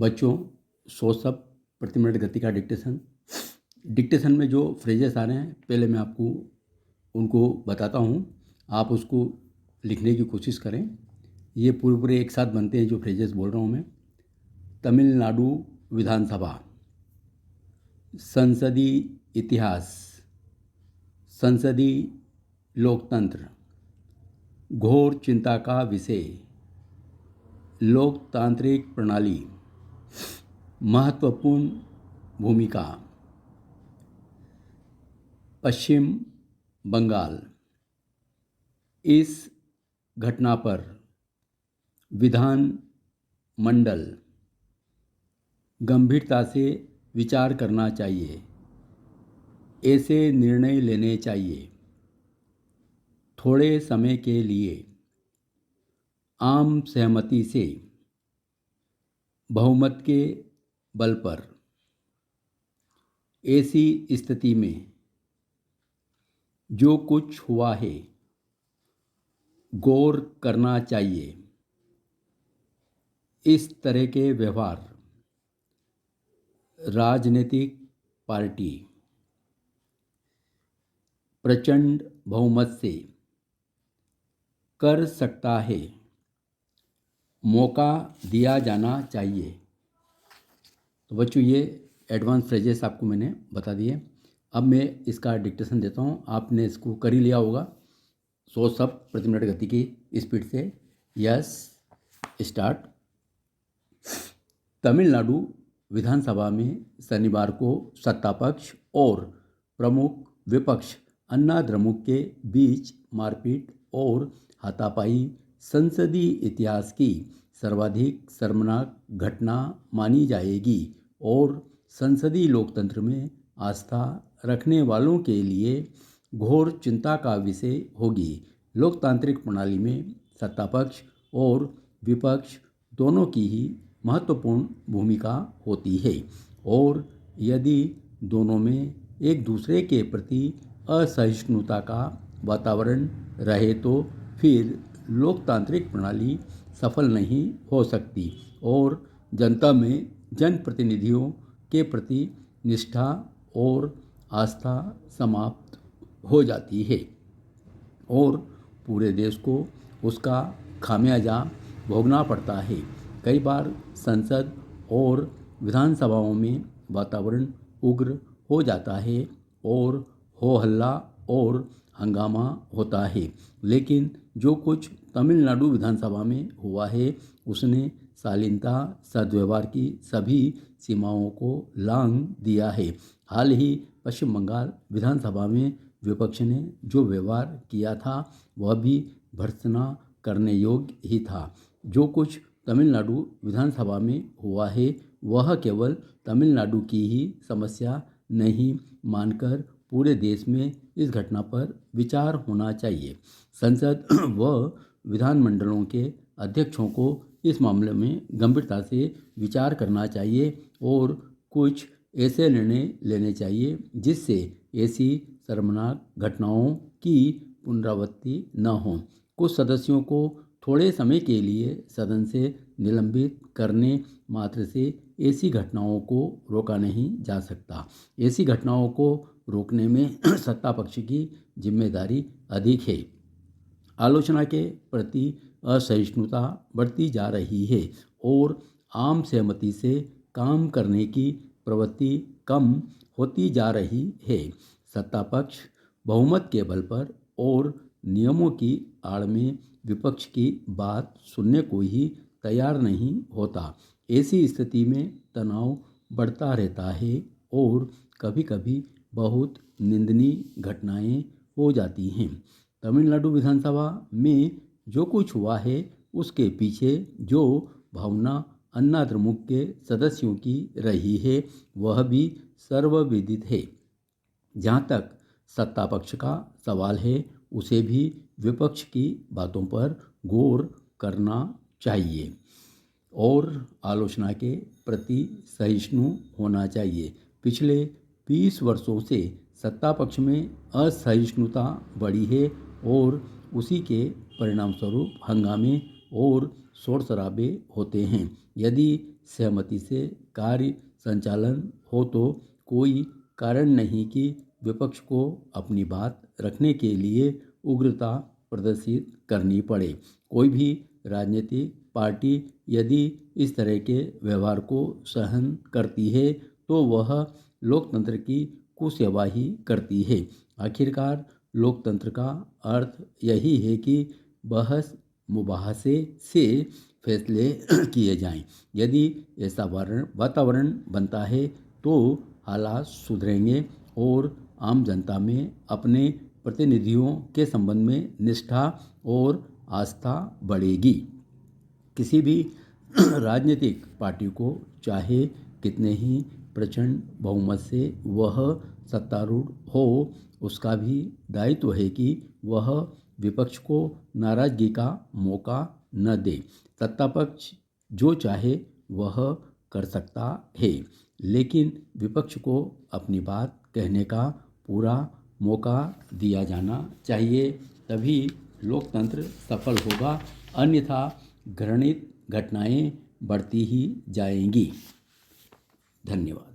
बच्चों, 100 शब्द प्रति मिनट गति का डिक्टेशन में जो फ्रेजेस आ रहे हैं, पहले मैं आपको उनको बताता हूँ। आप उसको लिखने की कोशिश करें। ये पूरे पूरे एक साथ बनते हैं जो फ्रेजेस बोल रहा हूँ मैं। तमिलनाडु विधानसभा, संसदीय इतिहास, संसदीय लोकतंत्र, घोर चिंता का विषय, लोकतांत्रिक प्रणाली, महत्वपूर्ण भूमिका, पश्चिम बंगाल। इस घटना पर विधान मंडल गंभीरता से विचार करना चाहिए। ऐसे निर्णय लेने चाहिए। थोड़े समय के लिए आम सहमति से बहुमत के बल पर। ऐसी स्थिति में जो कुछ हुआ है गौर करना चाहिए। इस तरह के व्यवहार राजनीतिक पार्टी प्रचंड बहुमत से कर सकता है। मौका दिया जाना चाहिए। तो बच्चों, ये एडवांस फ्रेजेस आपको मैंने बता दिए। अब मैं इसका डिक्टेशन देता हूँ। आपने इसको कर ही लिया होगा 100 शब्द प्रति मिनट गति की स्पीड से। Yes, start. तमिलनाडु विधानसभा में शनिवार को सत्तापक्ष और प्रमुख विपक्ष अन्ना द्रमुक के बीच मारपीट और हाथापाई संसदीय इतिहास की सर्वाधिक शर्मनाक घटना मानी जाएगी और संसदीय लोकतंत्र में आस्था रखने वालों के लिए घोर चिंता का विषय होगी। लोकतांत्रिक प्रणाली में सत्तापक्ष और विपक्ष दोनों की ही महत्वपूर्ण भूमिका होती है और यदि दोनों में एक दूसरे के प्रति असहिष्णुता का वातावरण रहे तो फिर लोकतांत्रिक प्रणाली सफल नहीं हो सकती और जनता में जनप्रतिनिधियों के प्रति निष्ठा और आस्था समाप्त हो जाती है और पूरे देश को उसका खामियाजा भोगना पड़ता है। कई बार संसद और विधानसभाओं में वातावरण उग्र हो जाता है और हो हल्ला और हंगामा होता है, लेकिन जो कुछ तमिलनाडु विधानसभा में हुआ है उसने शालीनता सद्व्यवहार की सभी सीमाओं को लांघ दिया है। हाल ही पश्चिम बंगाल विधानसभा में विपक्ष ने जो व्यवहार किया था वह भी भर्त्सना करने योग्य ही था। जो कुछ तमिलनाडु विधानसभा में हुआ है वह केवल तमिलनाडु की ही समस्या नहीं मानकर पूरे देश में इस घटना पर विचार होना चाहिए। संसद व विधानमंडलों के अध्यक्षों को इस मामले में गंभीरता से विचार करना चाहिए और कुछ ऐसे निर्णय लेने चाहिए जिससे ऐसी शर्मनाक घटनाओं की पुनरावृत्ति न हो। कुछ सदस्यों को थोड़े समय के लिए सदन से निलंबित करने मात्र से ऐसी घटनाओं को रोका नहीं जा सकता। ऐसी घटनाओं को रोकने में सत्ता पक्ष की जिम्मेदारी अधिक है। आलोचना के प्रति असहिष्णुता बढ़ती जा रही है और आम सहमति से काम करने की प्रवृत्ति कम होती जा रही है। सत्ता पक्ष बहुमत के बल पर और नियमों की आड़ में विपक्ष की बात सुनने को ही तैयार नहीं होता। ऐसी स्थिति में तनाव बढ़ता रहता है और कभी कभी बहुत निंदनीय घटनाएं हो जाती हैं। तमिलनाडु विधानसभा में जो कुछ हुआ है उसके पीछे जो भावना अन्ना द्रमुक के सदस्यों की रही है वह भी सर्वविदित है। जहाँ तक सत्ता पक्ष का सवाल है उसे भी विपक्ष की बातों पर गौर करना चाहिए और आलोचना के प्रति सहिष्णु होना चाहिए। पिछले 20 वर्षों से सत्ता पक्ष में असहिष्णुता बढ़ी है और उसी के परिणामस्वरूप हंगामे और शोर शराबे होते हैं। यदि सहमति से कार्य संचालन हो तो कोई कारण नहीं कि विपक्ष को अपनी बात रखने के लिए उग्रता प्रदर्शित करनी पड़े। कोई भी राजनीतिक पार्टी यदि इस तरह के व्यवहार को सहन करती है तो वह लोकतंत्र की कुसेवा ही करती है। आखिरकार लोकतंत्र का अर्थ यही है कि बहस मुबाहसे से फैसले किए जाएं। यदि ऐसा वातावरण बनता है तो हालात सुधरेंगे और आम जनता में अपने प्रतिनिधियों के संबंध में निष्ठा और आस्था बढ़ेगी। किसी भी राजनीतिक पार्टी को चाहे कितने ही प्रचंड बहुमत से वह सत्तारूढ़ हो, उसका भी दायित्व है कि वह विपक्ष को नाराजगी का मौका न दे। सत्ता पक्ष जो चाहे वह कर सकता है, लेकिन विपक्ष को अपनी बात कहने का पूरा मौका दिया जाना चाहिए, तभी लोकतंत्र सफल होगा। अन्यथा घृणित घटनाएं बढ़ती ही जाएंगी। धन्यवाद।